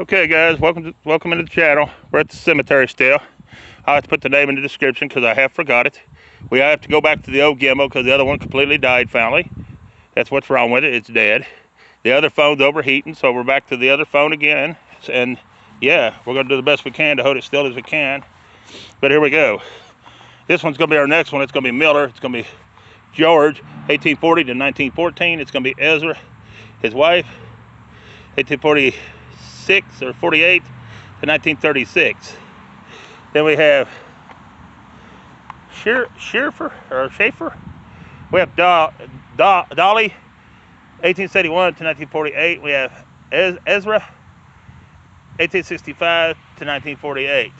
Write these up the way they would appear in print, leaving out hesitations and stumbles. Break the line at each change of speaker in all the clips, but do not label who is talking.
Okay, guys, welcome into the channel. We're at the cemetery still. I'll have to put the name in the description because I have forgot it. We have to go back to the old gimbal because the other one completely died finally. That's what's wrong with it. It's dead. The other phone's overheating, so we're back to the other phone again. And yeah, we're going to do the best we can to hold it still as we can. But here we go. This one's going to be our next one. It's going to be Miller. It's going to be George, 1840 to 1914. It's going to be Ezra, his wife, 1846 or 48 to 1936. Then we have Schaefer. We have Dolly, 1871 to 1948. We have Ezra, 1865 to 1948.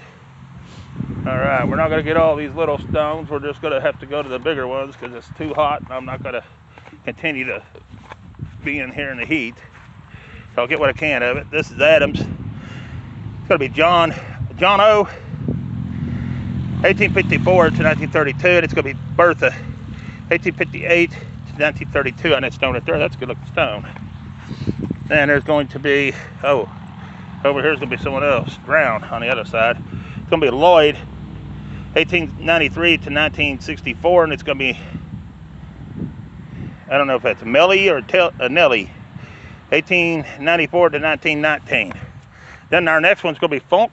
All right, we're not going to get all these little stones. We're just going to have to go to the bigger ones because it's too hot, and I'm not going to continue to be in here in the heat. So I'll get what I can of it. This is Adams. It's going to be John O, 1854 to 1932, and it's going to be Bertha, 1858 to 1932 on that stone right there. That's a good looking stone. Then there's going to be, over here's going to be someone else, Brown, on the other side. It's going to be Lloyd, 1893 to 1964, and it's going to be, I don't know if that's Melly or Nelly, 1894 to 1919. Then our next one's going to be Funk.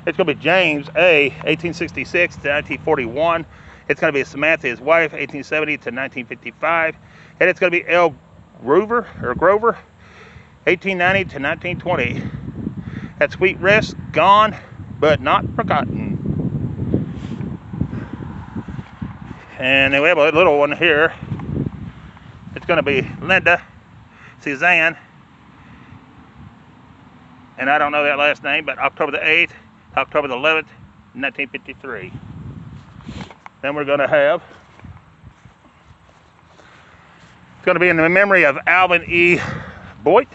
It's going to be James A, 1866 to 1941. It's going to be Samantha, his wife, 1870 to 1955. And it's going to be L. Grover, 1890 to 1920. That sweet rest, gone, but not forgotten. And then we have a little one here. It's going to be Linda, Suzanne, and I don't know that last name, but October the 8th, October the 11th, 1953. Then we're going to have, it's going to be in the memory of Alvin E. Boyd,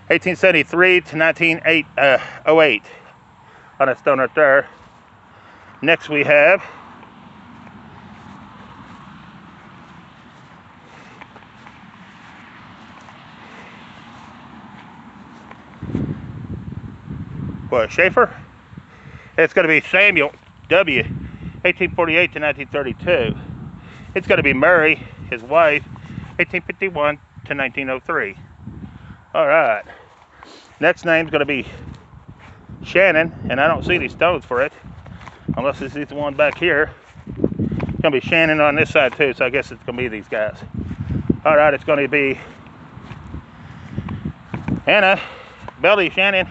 1873 to 1908, on that stone right there. Next we have Schaefer. It's going to be Samuel W, 1848 to 1932. It's going to be Mary, his wife, 1851 to 1903. All right. Next name's going to be Shannon, and I don't see these stones for it, unless it's this one back here. It's going to be Shannon on this side too, so I guess it's going to be these guys. All right, it's going to be Hannah Belly Shannon,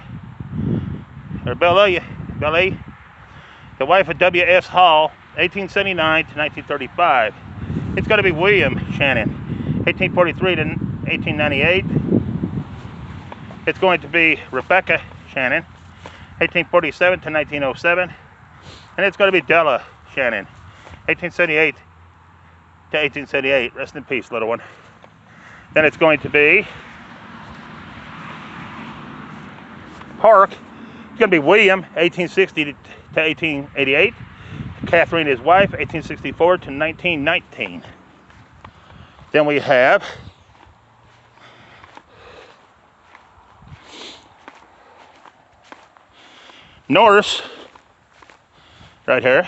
or Belly, the wife of W.S. Hall, 1879 to 1935. It's going to be William Shannon, 1843 to 1898. It's going to be Rebecca Shannon, 1847 to 1907. And it's going to be Della Shannon, 1878 to 1878. Rest in peace, little one. Then it's going to be Park. It's going to be William, 1860 to 1888. Catherine, his wife, 1864 to 1919. Then we have Norris, right here.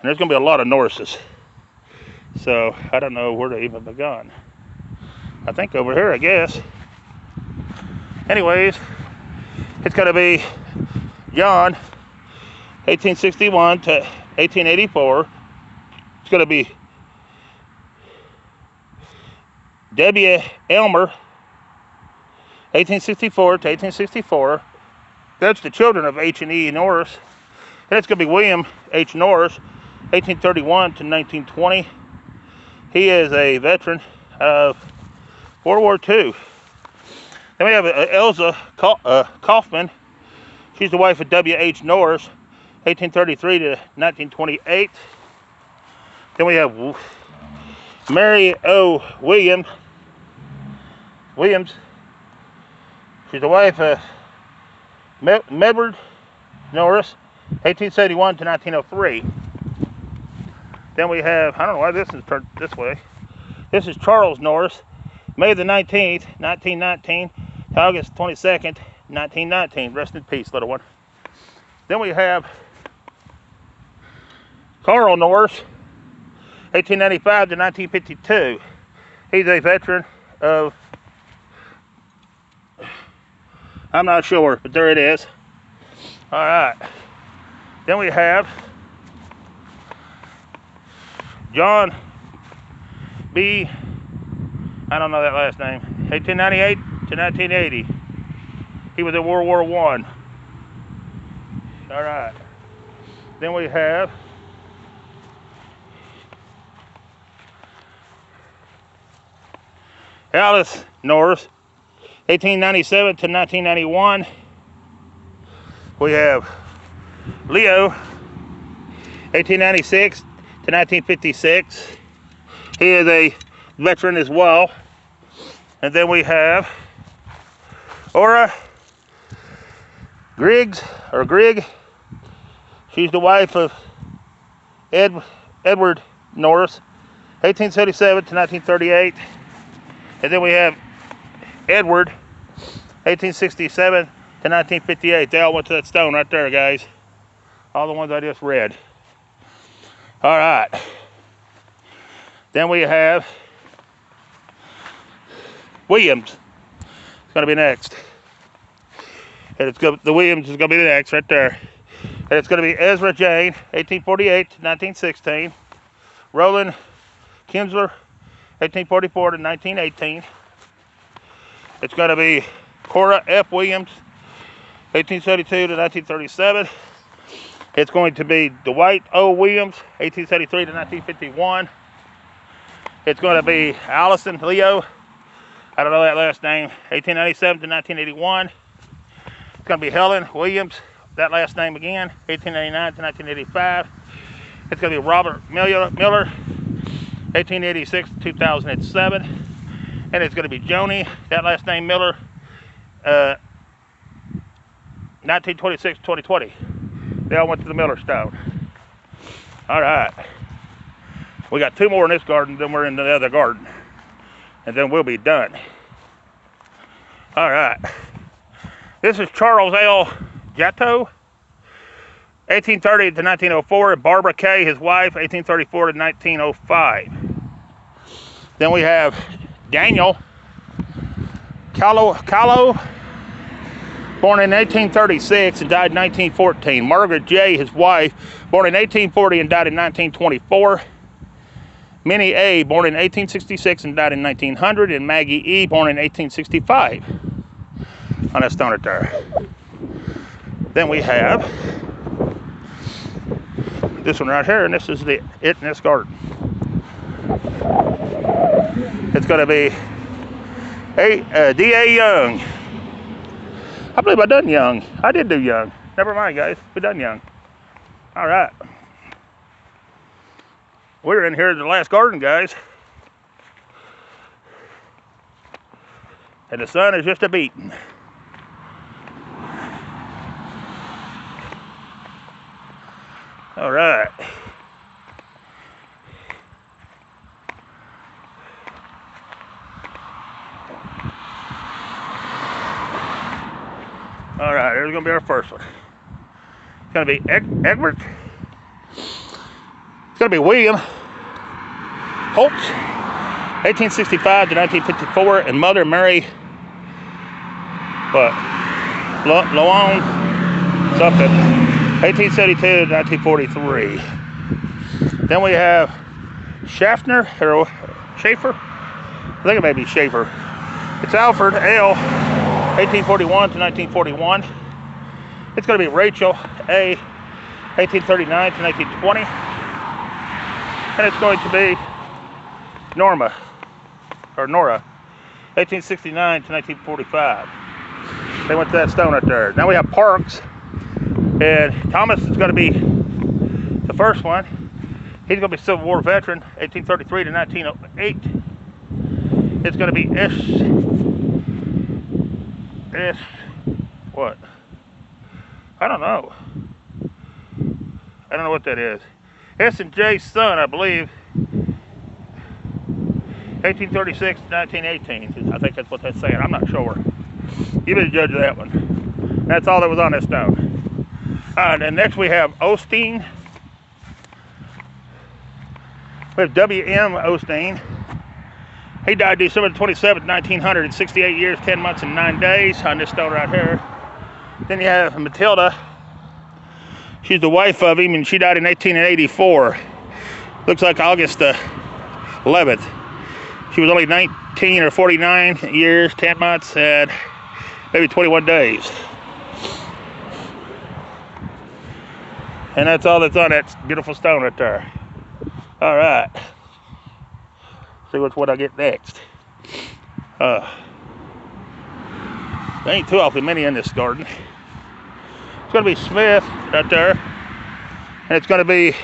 And there's going to be a lot of Norrises. So I don't know where to even begin. I think over here, I guess. Anyways, it's going to be John, 1861 to 1884. It's going to be W. Elmer, 1864 to 1864. That's the children of H and E Norris. And it's going to be William H. Norris, 1831 to 1920. He is a veteran of World War II. Then we have Elza Kaufman. She's the wife of W.H. Norris, 1833 to 1928. Then we have Mary O. Williams. She's the wife of Medward Norris, 1871 to 1903. Then we have, I don't know why this is turned this way. This is Charles Norris, May the 19th, 1919 to August 22nd, 1919. Rest in peace, little one. Then we have Carl Norris, 1895 to 1952. He's a veteran of, I'm not sure, but there it is. All right. Then we have John B. I don't know that last name. 1898 to 1980. He was in World War I. All right. Then we have Alice Norris, 1897 to 1991. We have Leo, 1896 to 1956. He is a veteran as well. And then we have Ora Griggs, or Grigg. She's the wife of Edward Norris, 1877 to 1938. And then we have Edward, 1867 to 1958. They all went to that stone right there, guys. All the ones I just read. All right. Then we have Williams. It's going to be next. And the Williams is going to be the next right there. And it's going to be Ezra Jane, 1848 to 1916. Roland Kinsler, 1844 to 1918. It's going to be Cora F. Williams, 1872 to 1937. It's going to be Dwight O. Williams, 1873 to 1951. It's going to be Allison Leo, I don't know that last name, 1897 to 1981. It's going to be Helen Williams, that last name again, 1889 to 1985. It's going to be Robert Miller, 1886 to 2007. And it's going to be Joni, that last name Miller, 1926 to 2020. They all went to the Miller Stone. All right. We got 2 more in this garden, then we're in the other garden. And then we'll be done. All right. This is Charles L. Gatto, 1830 to 1904. And Barbara K., his wife, 1834 to 1905. Then we have Daniel Callow, born in 1836 and died in 1914. Margaret J., his wife, born in 1840 and died in 1924. Minnie A., born in 1866 and died in 1900. And Maggie E., born in 1865. On that stone right there. Then we have this one right here, and this is it in this garden. It's going to be D.A. Young. I believe I done Young. I did do Young. Never mind, guys. We done Young. All right. We're in here in the last garden, guys. And the sun is just a-beating. All right. All right, here's going to be our first one. It's going to be Edward. It's going to be William Holtz, 1865 to 1954, and Mother Mary, Loan something, 1872 to 1943. Then we have Schaffner, or Schaefer. I think it may be Schaefer. It's Alfred L., 1841 to 1941. It's going to be Rachel A., 1839 to 1920. And it's going to be Nora, 1869 to 1945. They went to that stone right there. Now we have Parks. And Thomas is going to be the first one. He's going to be Civil War veteran, 1833 to 1908. It's going to be what? I don't know. I don't know what that is. S&J's son, I believe. 1836 to 1918. I think that's what that's saying. I'm not sure. You better judge that one. That's all that was on this stone. Alright, and next we have Osteen. We have W.M. Osteen. He died December 27th, 1900, 68 years, 10 months, and 9 days on this stone right here. Then you have Matilda. She's the wife of him, and she died in 1884. Looks like August 11th. She was only 19 or 49 years, 10 months, and maybe 21 days. And that's all that's on that beautiful stone right there. All right. See which one I get next. There ain't too awfully many in this garden. It's going to be Smith right there. And it's going to be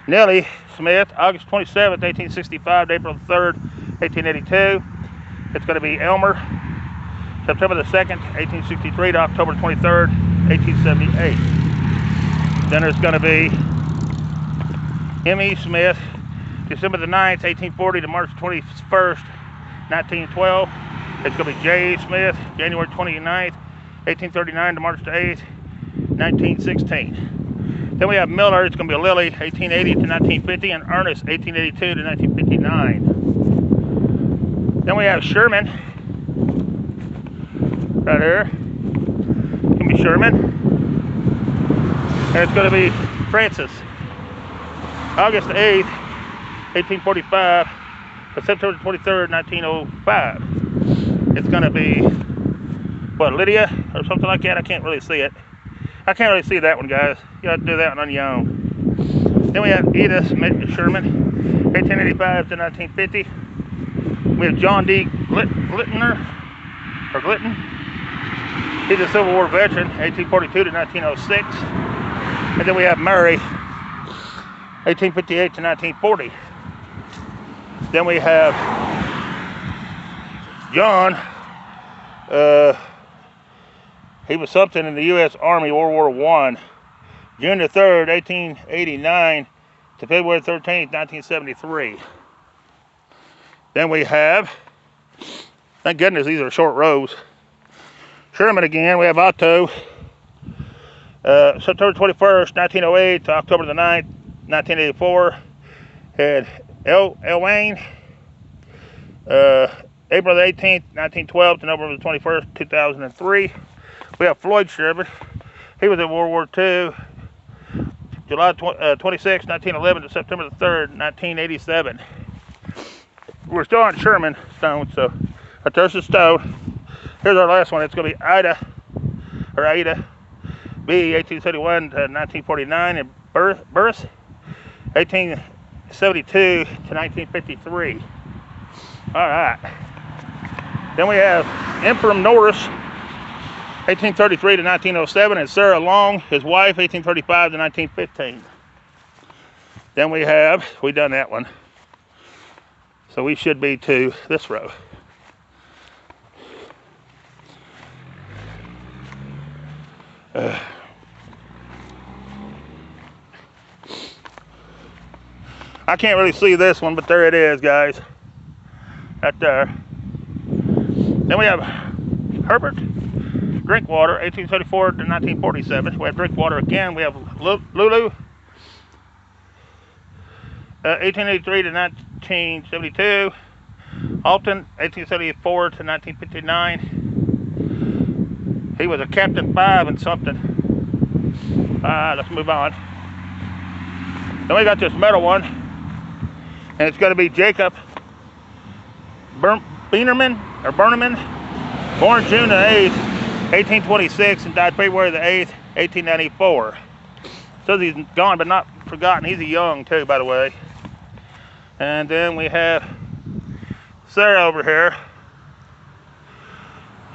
Nellie Smith, August 27th, 1865 to April 3rd, 1882. It's going to be Elmer, September the 2nd, 1863 to October 23rd, 1878. Then there's going to be M.E. Smith, December the 9th, 1840 to March 21st, 1912. It's going to be J. Smith, January 29th, 1839 to March the 8th, 1916. Then we have Miller. It's going to be Lily, 1880 to 1950, and Ernest, 1882 to 1959. Then we have Sherman, right here. It's going to be Sherman. And it's going to be Francis, August 8th, 1845 to September 23rd, 1905. It's going to be, what, Lydia or something like that? I can't really see it. I can't really see that one, guys. You have to do that one on your own. Then we have Edith Sherman, 1885 to 1950. We have John D. Glitton. He's a Civil War veteran, 1842 to 1906. And then we have Mary, 1858 to 1940. Then we have John. He was something in the U.S. Army, World War I. June the 3rd, 1889 to February 13th, 1973. Then we have, thank goodness these are short rows, Sherman again. We have Otto, September 21st, 1908 to October the 9th, 1984. And Elwayne, April the 18th, 1912 to November the 21st, 2003. We have Floyd Sherman. He was in World War II, July 26, 1911 to September the 3rd, 1987. We're still on Sherman stone, so there's the stone. Here's our last one. It's going to be Ida B, 1871 to 1949, and Burris, 1872 to 1953. All right. Then we have Ephraim Norris, 1833 to 1907, and Sarah Long, his wife, 1835 to 1915. Then we done that one. So we should be to this row. I can't really see this one, but there it is, guys. Right there. Then we have Herbert Drinkwater, 1874 to 1947. We have Drinkwater again. We have Lulu, 1883 to 1972. Alton, 1874 to 1959. He was a Captain 5 and something. Let's move on. Then we got this metal one, and it's going to be Jacob Berneman, born June the 8th, 1826, and died February the 8th, 1894. Says he's gone but not forgotten. He's a young too, by the way. And then we have Sarah over here.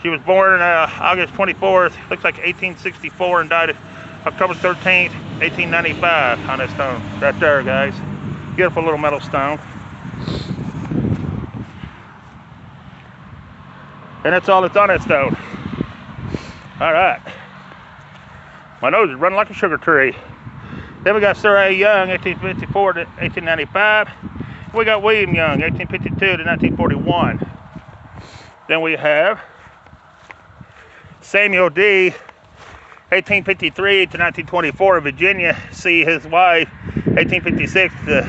She was born August 24th, looks like 1864, and died October 13th, 1895 on that stone. Right there, guys. Beautiful little metal stone. And that's all that's on that stone. All right. My nose is running like a sugar tree. Then we got Sarah A. Young, 1854 to 1895. We got William Young, 1852 to 1941. Then we have Samuel D., 1853 to 1924 in Virginia. C., his wife, 1856 to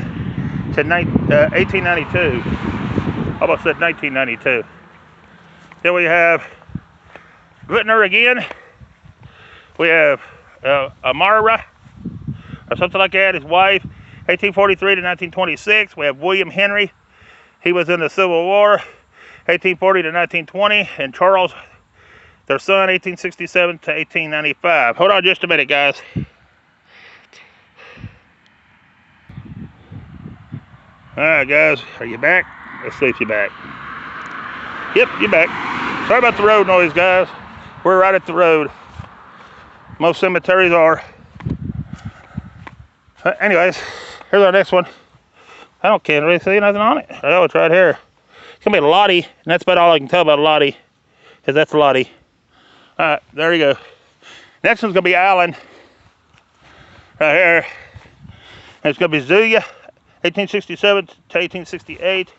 1892. Almost said 1992. Then we have Glittner again. We have Amara, or something like that, his wife, 1843 to 1926. We have William Henry. He was in the Civil War, 1840 to 1920. And Charles, their son, 1867 to 1895. Hold on just a minute, guys. All right, guys, are you back? Let's see if you're back. Yep, you're back. Sorry about the road noise, guys. We're right at the road. Most cemeteries are. Anyways, here's our next one. I can't really see nothing on it. Oh, it's right here. It's gonna be a Lottie, and that's about all I can tell about a Lottie, because that's a Lottie. All right, there you go. Next one's gonna be Allen, right here. And it's gonna be Zulia, 1867 to 1868.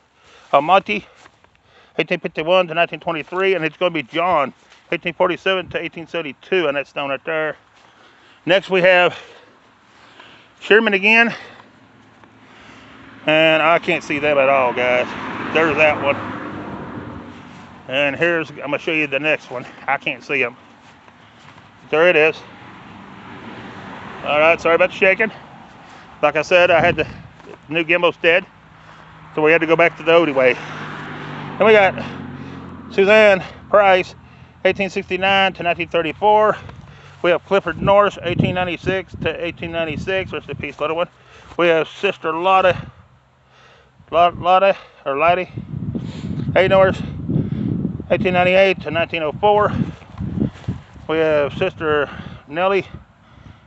Almonte, 1851 to 1923, and it's gonna be John, 1847 to 1872, and that's down right there. Next we have Sherman again. And I can't see them at all, guys. There's that one. And here's, I'm gonna show you the next one. I can't see them. There it is. All right, sorry about the shaking. Like I said, I had the new gimbal's dead, so we had to go back to the oldie way. Then we got Suzanne Price, 1869 to 1934. We have Clifford Norris, 1896 to 1896. Rest in peace, little one. We have Sister Lottie A. Norris, 1898 to 1904. We have Sister Nellie,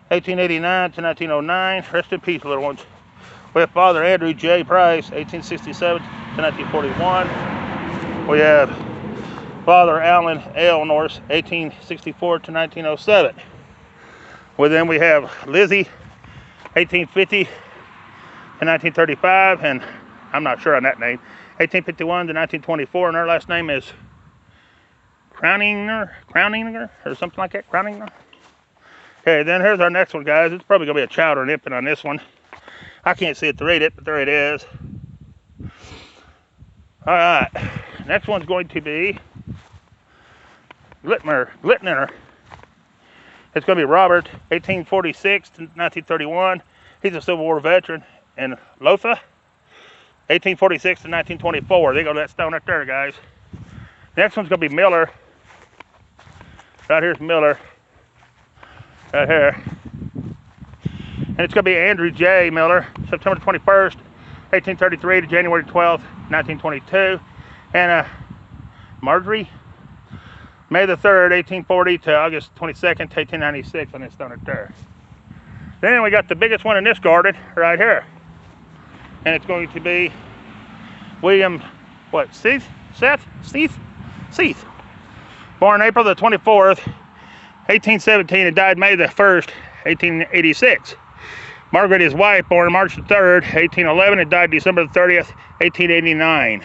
1889 to 1909. Rest in peace, little ones. We have Father Andrew J. Price, 1867 to 1941. We have Father Allen L. Norris, 1864 to 1907. Well, then we have Lizzie, 1850 to 1935, and I'm not sure on that name, 1851 to 1924, and her last name is Crowninger, or something like that, Crowninger. Okay, then here's our next one, guys. It's probably gonna be a child or an infant on this one. I can't see it to read it, but there it is. All right, next one's going to be Glittner. It's going to be Robert, 1846 to 1931. He's a Civil War veteran. And Lotha, 1846 to 1924. There you go, that stone right there, guys. Next one's going to be Miller. Right here's Miller. Right here. And it's going to be Andrew J. Miller, September 21st, 1833 to January 12th, 1922. And Marjorie, May the 3rd, 1840 to August 22nd, 1896, on this stone right there. Then we got the biggest one in this garden right here. And it's going to be William, Seath? Born April the 24th, 1817, and died May the 1st, 1886. Margaret, his wife, born March the 3rd, 1811, and died December the 30th, 1889.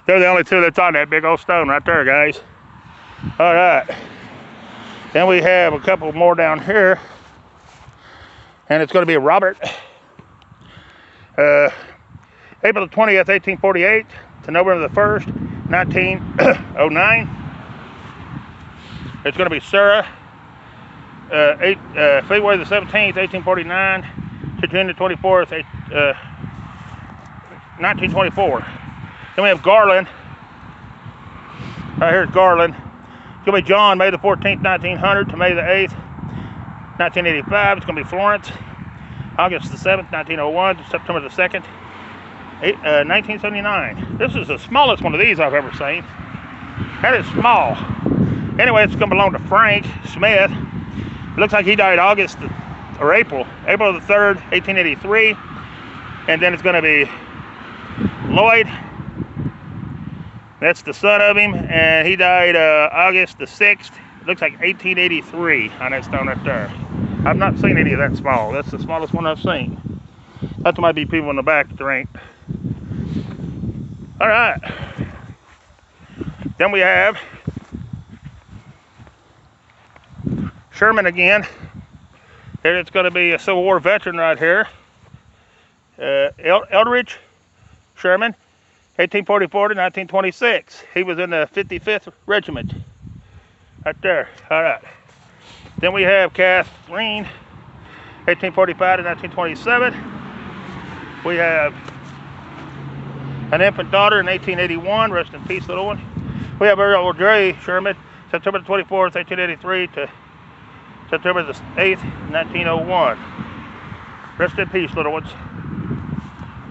They're the only two that's on that big old stone right there, guys. All right. Then we have a couple more down here. And it's going to be Robert. April the 20th, 1848 to November the 1st, 1909. It's going to be Sarah. February the 17th, 1849 to June the 24th, 1924. Then we have Garland. Right here's Garland. It's going to be John, May the 14th, 1900 to May the 8th, 1985. It's going to be Florence. August the 7th, 1901 to September the 2nd, 1979. This is the smallest one of these I've ever seen. That is small. Anyway, it's going to belong to Frank Smith. It looks like he died April the 3rd, 1883. And then it's going to be Lloyd. That's the son of him, and he died August the 6th. It looks like 1883 on that stone right there. I've not seen any of that small. That's the smallest one I've seen. That might be people in the back that there ain't. All right. Then we have Sherman again. Here it's going to be a Civil War veteran right here. Eldridge Sherman, 1844 to 1926. He was in the 55th Regiment. Right there. All right. Then we have Kathleen, 1845 to 1927. We have an infant daughter in 1881. Rest in peace, little one. We have Earl Dre Sherman, September 24th, 1883 to September the 8th, 1901. Rest in peace, little ones.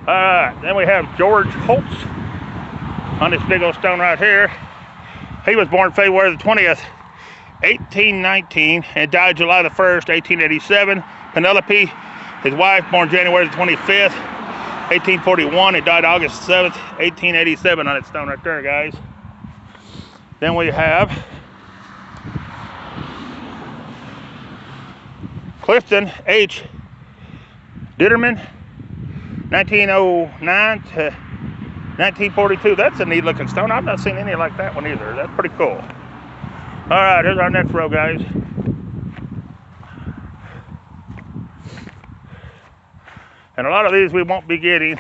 All right, then we have George Holtz on this big old stone right here. He was born February the 20th, 1819, and died July the 1st, 1887. Penelope, his wife, born January the 25th, 1841, and died August 7th, 1887 on that stone right there, guys. Then we have Clifton H. Ditterman, 1909 to 1942. That's a neat looking stone. I've not seen any like that one either. That's pretty cool. All right, here's our next row, guys. And a lot of these we won't be getting,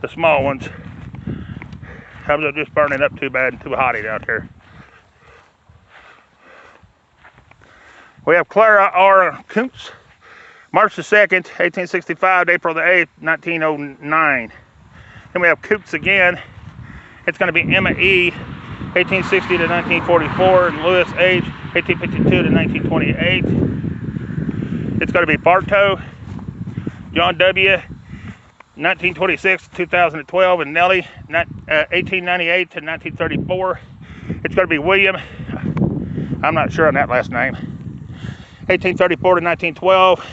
the small ones. They're just burning up too bad and too hotty out there. We have Clara R. Kuntz, March the 2nd, 1865 to April the 8th, 1909. Then we have Kuntz again. It's going to be Emma E., 1860 to 1944, and Lewis H., 1852 to 1928. It's going to be Bartow, John W., 1926 to 2012, and Nellie, 1898 to 1934. It's going to be William, I'm not sure on that last name, 1834 to 1912,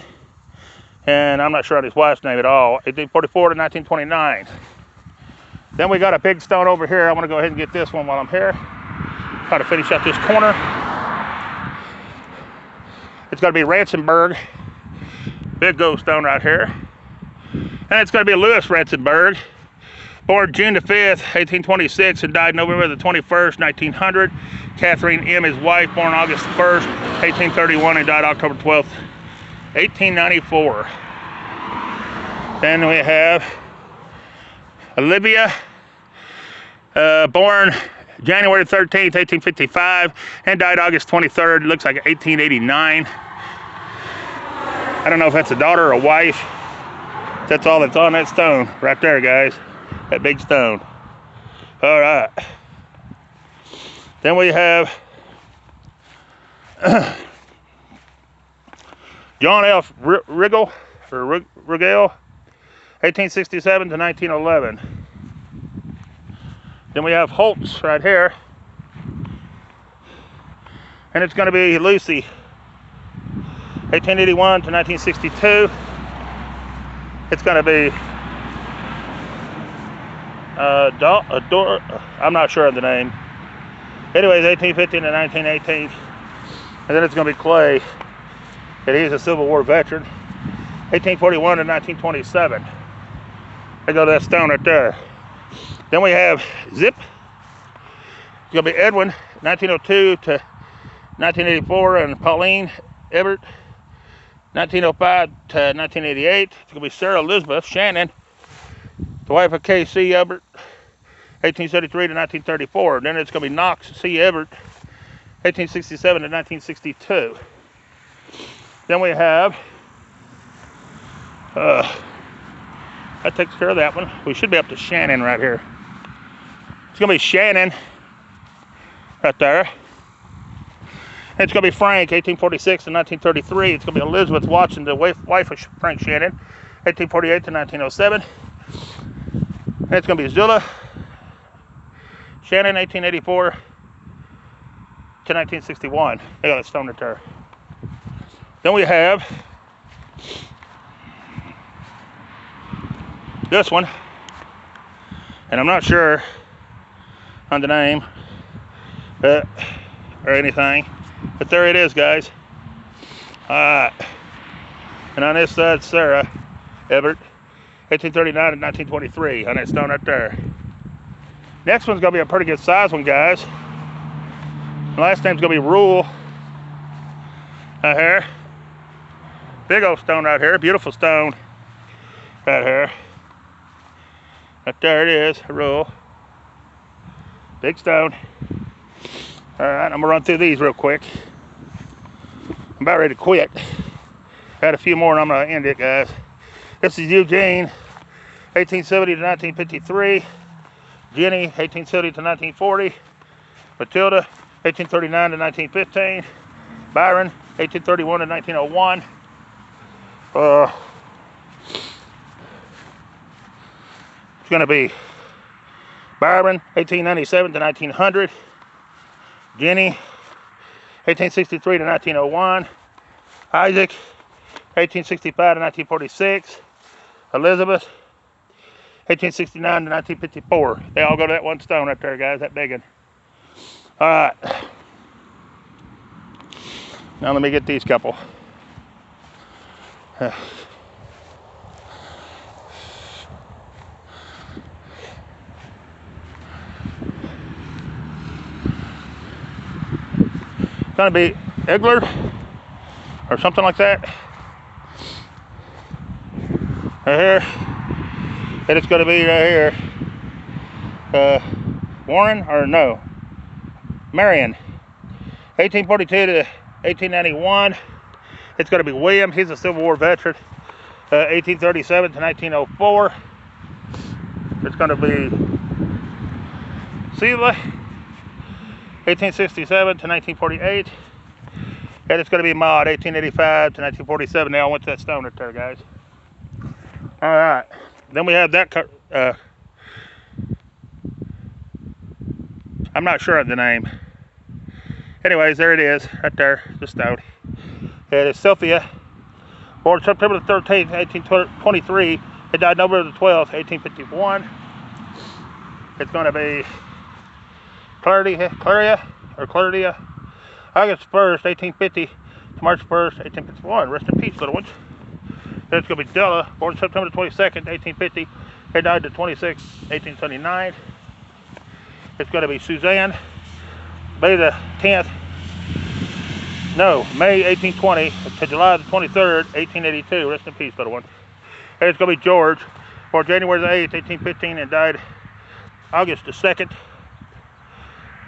and I'm not sure on his wife's name at all, 1844 to 1929. Then we got a big stone over here. I want to go ahead and get this one while I'm here. Try to finish out this corner. It's going to be Ransomberg, big gold stone right here. And it's going to be Louis Ransomberg, born June the 5th, 1826, and died November the 21st, 1900. Catherine M., his wife, born August 1st, 1831, and died October 12th, 1894. Then we have Olivia, born January 13th, 1855, and died August 23rd, looks like 1889. I don't know if that's a daughter or a wife. That's all that's on that stone right there, guys. That big stone. All right. Then we have John F. Riggle, or Riggle, 1867 to 1911. Then we have Holtz right here. And it's going to be Lucy, 1881 to 1962. It's going to be I'm not sure of the name. Anyways, 1815 to 1918. And then it's going to be Clay. And he's a Civil War veteran. 1841 to 1927. I go to that stone right there. Then we have Zip. It's going to be Edwin, 1902 to 1984. And Pauline Ebert, 1905 to 1988. It's going to be Sarah Elizabeth Shannon, the wife of K.C. Ebert, 1873 to 1934. Then it's going to be Knox C. Ebert, 1867 to 1962. Then we have, that takes care of that one. We should be up to Shannon right here. It's going to be Shannon right there. And it's going to be Frank, 1846 to 1933. It's going to be Elizabeth Watson, the wife of Frank Shannon, 1848 to 1907. And it's going to be Zilla Shannon, 1884 to 1961. They got a stone right there. Then we have this one, and I'm not sure on the name or anything, but there it is, guys. And on this side, Sarah Everett, 1839 to 1923, on that stone right there. Next one's gonna be a pretty good size one, guys. The last name's gonna be Rule Right here. Big old stone right here. Beautiful stone. Right here. Right there it is. A row. Big stone. Alright, I'm gonna run through these real quick. I'm about ready to quit. Had a few more and I'm gonna end it, guys. This is Eugene, 1870 to 1953. Jenny, 1870 to 1940. Matilda, 1839 to 1915. Byron, 1831 to 1901. It's gonna be Byron, 1897 to 1900. Jenny, 1863 to 1901. Isaac, 1865 to 1946. Elizabeth, 1869 to 1954. They all go to that one stone right there, guys, that big one. All right. Now let me get these couple. It's gonna be Egler or something like that. Right here. And it's gonna be right here. Warren or no? Marion. 1842 to 1891. It's going to be William. He's a Civil War veteran. 1837 to 1904. It's going to be Sheila. 1867 to 1948. And it's going to be Maud. 1885 to 1947. They all went to that stone right there, guys. All right. Then we have that. I'm not sure of the name. Anyways, there it is, right there, the stone. It is Sophia, born September the 13th, 1823. It died November the 12th, 1851. It's going to be Claudia, August 1st, 1850 to March 1st, 1851. Rest in peace, little ones. Then it's going to be Della, born September the 22nd, 1850. It died the 26th, 1879. It's going to be Suzanne, May the 10th, no, May 1820 to July the 23rd, 1882. Rest in peace, little one. And it's going to be George, born January the 8th, 1815, and died August the 2nd,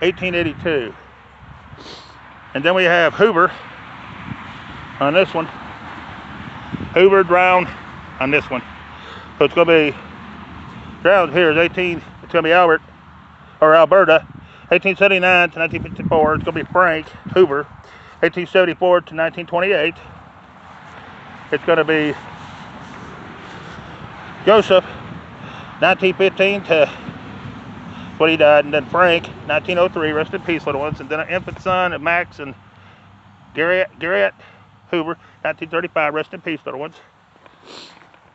1882. And then we have Hoover on this one. Hoover drowned on this one. So it's going to be drowned here is 18, it's going to be Albert, or Alberta, 1879 to 1954. It's going to be Frank Hoover, 1874 to 1928. It's going to be Joseph, 1915 to when he died, and then Frank, 1903. Rest in peace, little ones. And then an infant son of Max and Garrett Hoover, 1935. Rest in peace, little ones.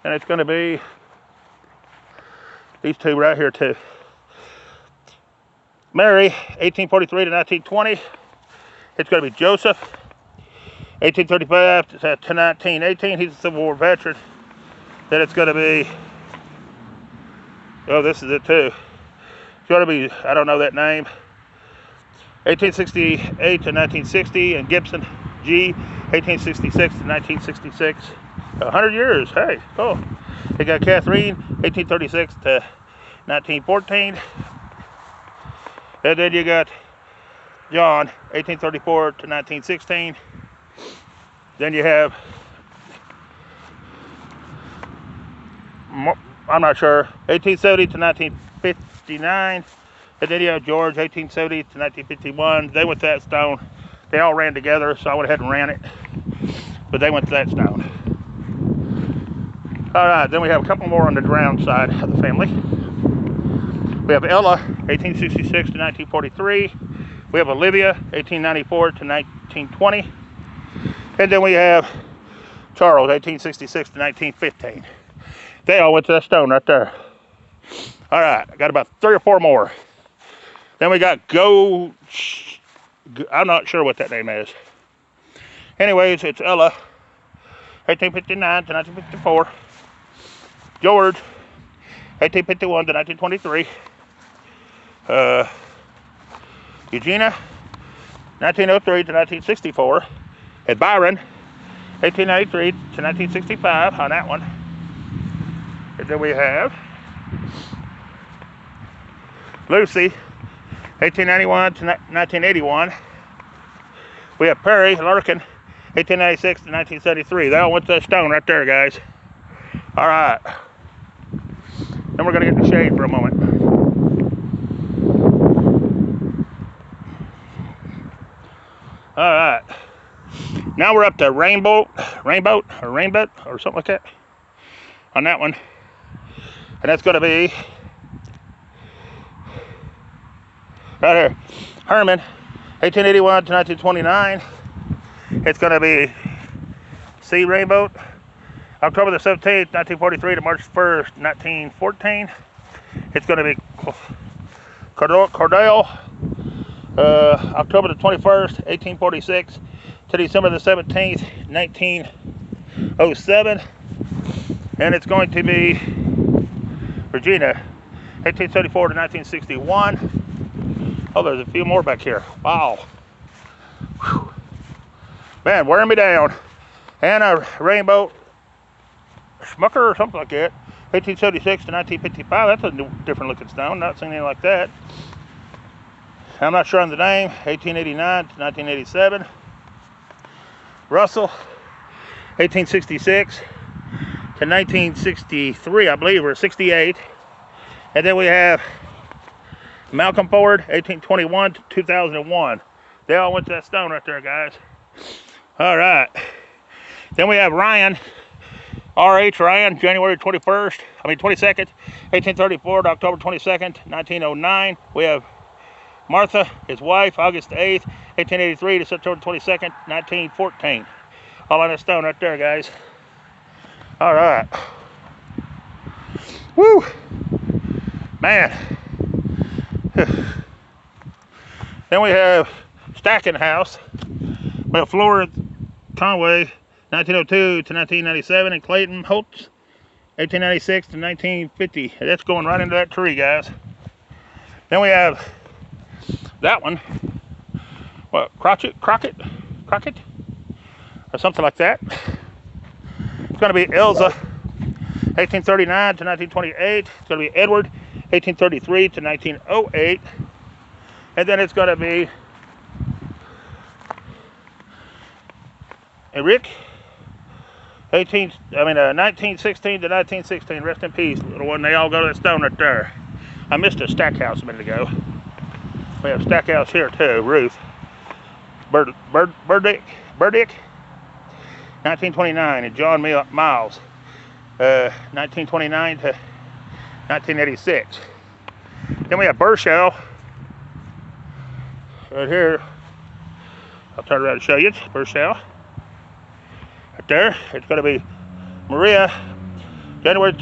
And it's going to be these two right here too. Mary, 1843 to 1920. It's going to be Joseph, 1835 to 1918. He's a Civil War veteran. Then it's going to be, oh, this is it too. It's going to be, I don't know that name, 1868 to 1960. And Gibson G, 1866 to 1966. 100 years, hey, cool. They got Catherine, 1836 to 1914. And then you got John, 1834 to 1916. Then you have, I'm not sure, 1870 to 1959. And then you have George, 1870 to 1951. They went to that stone. They all ran together, so I went ahead and ran it. But they went to that stone. All right, then we have a couple more on the drowned side of the family. We have Ella, 1866 to 1943. We have Olivia, 1894 to 1920. And then we have Charles, 1866 to 1915. They all went to that stone right there. All right, I got about 3 or 4 more. Then we got I'm not sure what that name is. Anyways, it's Ella, 1859 to 1954. George, 1851 to 1923. Eugenia, 1903 to 1964. And Byron, 1893 to 1965 on that one. And then we have Lucy, 1891 to 1981. We have Perry Larkin, 1896 to 1973. They all went to that stone right there, guys. All right. Then we're going to get in the shade for a moment. All right. Now we're up to Rainbow or something like that on that one. And that's going to be right here. Herman, 1881 to 1929. It's going to be C. Rainbow, October the 17th, 1943 to March 1st, 1914. It's going to be Cordell, October the 21st, 1846 to December the 17th, 1907. And it's going to be Regina, 1874 to 1961. Oh, there's a few more back here. Wow. Whew. Man, wearing me down. Anna Rainbow Schmucker or something like that. 1876 to 1955. That's a different looking stone. Not seen anything like that. I'm not sure on the name. 1889 to 1987. Russell, 1866 to 1963, I believe, or 68. And then we have Malcolm Ford, 1821 to 2001. They all went to that stone right there, guys. All right. Then we have Ryan, R.H. Ryan, January 22nd, 1834 to October 22nd, 1909. We have Martha, his wife, August 8th, 1883 to September 22nd, 1914. All on that stone right there, guys. All right. Woo! Man. Then we have Stacking House. We have Florence Conway, 1902 to 1997, and Clayton Holtz, 1896 to 1950. That's going right into that tree, guys. Then we have that one. What, Crockett? Or something like that. It's going to be Elza, 1839 to 1928. It's going to be Edward, 1833 to 1908. And then it's going to be Rick, 1916 to 1916. Rest in peace, little one. They all go to that stone right there. I missed a stack house a minute ago. We have stack house here too. Ruth Burdick, 1929, and John Miles, 1929 to 1986. Then we have Burchell right here. I'll turn around and show you. It's Burchell right there. It's going to be Maria, January